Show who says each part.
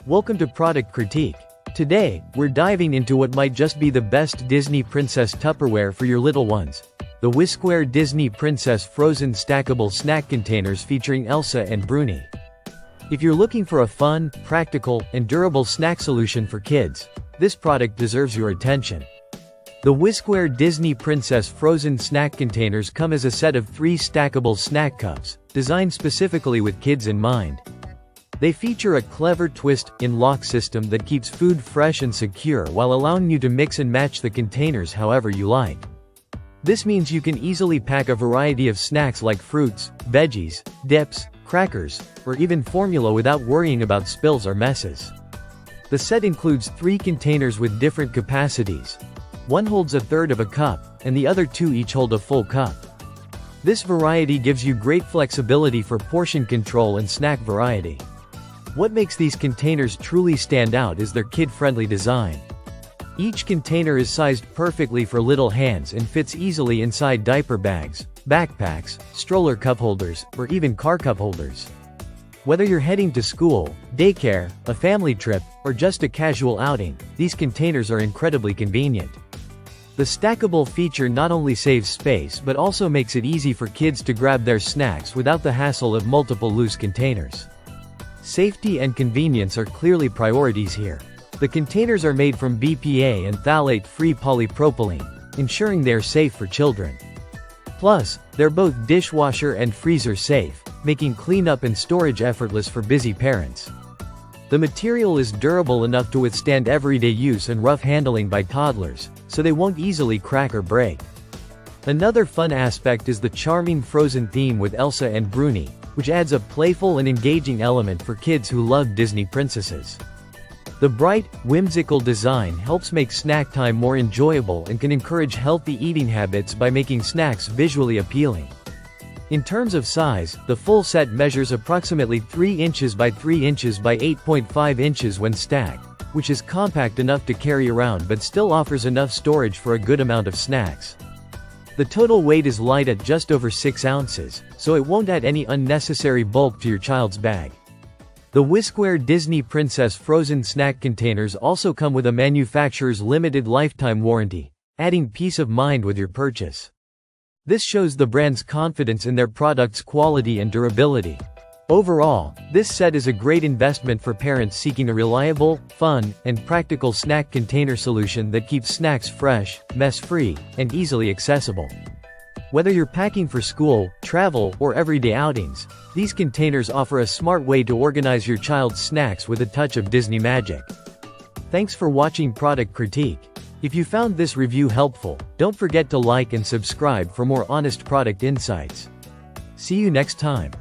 Speaker 1: Welcome to Product Critique. Today, we're diving into what might just be the best Disney Princess Tupperware for your little ones. The Whiskware Disney Princess Frozen Stackable Snack Containers featuring Elsa and Bruni. If you're looking for a fun, practical, and durable snack solution for kids, this product deserves your attention. The Whiskware Disney Princess Frozen Snack Containers come as a set of 3 stackable snack cups, designed specifically with kids in mind. They feature a clever twist-in lock system that keeps food fresh and secure while allowing you to mix and match the containers however you like. This means you can easily pack a variety of snacks like fruits, veggies, dips, crackers, or even formula without worrying about spills or messes. The set includes 3 containers with different capacities. One holds a third of a cup, and the other 2 each hold a full cup. This variety gives you great flexibility for portion control and snack variety. What makes these containers truly stand out is their kid-friendly design. Each container is sized perfectly for little hands and fits easily inside diaper bags, backpacks, stroller cup holders, or even car cup holders. Whether you're heading to school, daycare, a family trip, or just a casual outing, these containers are incredibly convenient. The stackable feature not only saves space but also makes it easy for kids to grab their snacks without the hassle of multiple loose containers. Safety and convenience are clearly priorities here. The containers are made from BPA and phthalate-free polypropylene, ensuring they are safe for children. Plus, they're both dishwasher and freezer safe, making cleanup and storage effortless for busy parents. The material is durable enough to withstand everyday use and rough handling by toddlers, so they won't easily crack or break. Another fun aspect is the charming frozen theme with Elsa and Bruni, which adds a playful and engaging element for kids who love Disney princesses. The bright, whimsical design helps make snack time more enjoyable and can encourage healthy eating habits by making snacks visually appealing. In terms of size, the full set measures approximately 3 inches by 3 inches by 8.5 inches when stacked, which is compact enough to carry around but still offers enough storage for a good amount of snacks. The total weight is light at just over 6 ounces, so it won't add any unnecessary bulk to your child's bag. The Whiskware Disney Princess Frozen Snack Containers also come with a manufacturer's limited lifetime warranty, adding peace of mind with your purchase. This shows the brand's confidence in their product's quality and durability. Overall, this set is a great investment for parents seeking a reliable, fun, and practical snack container solution that keeps snacks fresh, mess-free, and easily accessible. Whether you're packing for school, travel, or everyday outings, these containers offer a smart way to organize your child's snacks with a touch of Disney magic. Thanks for watching Product Critique. If you found this review helpful, don't forget to like and subscribe for more honest product insights. See you next time.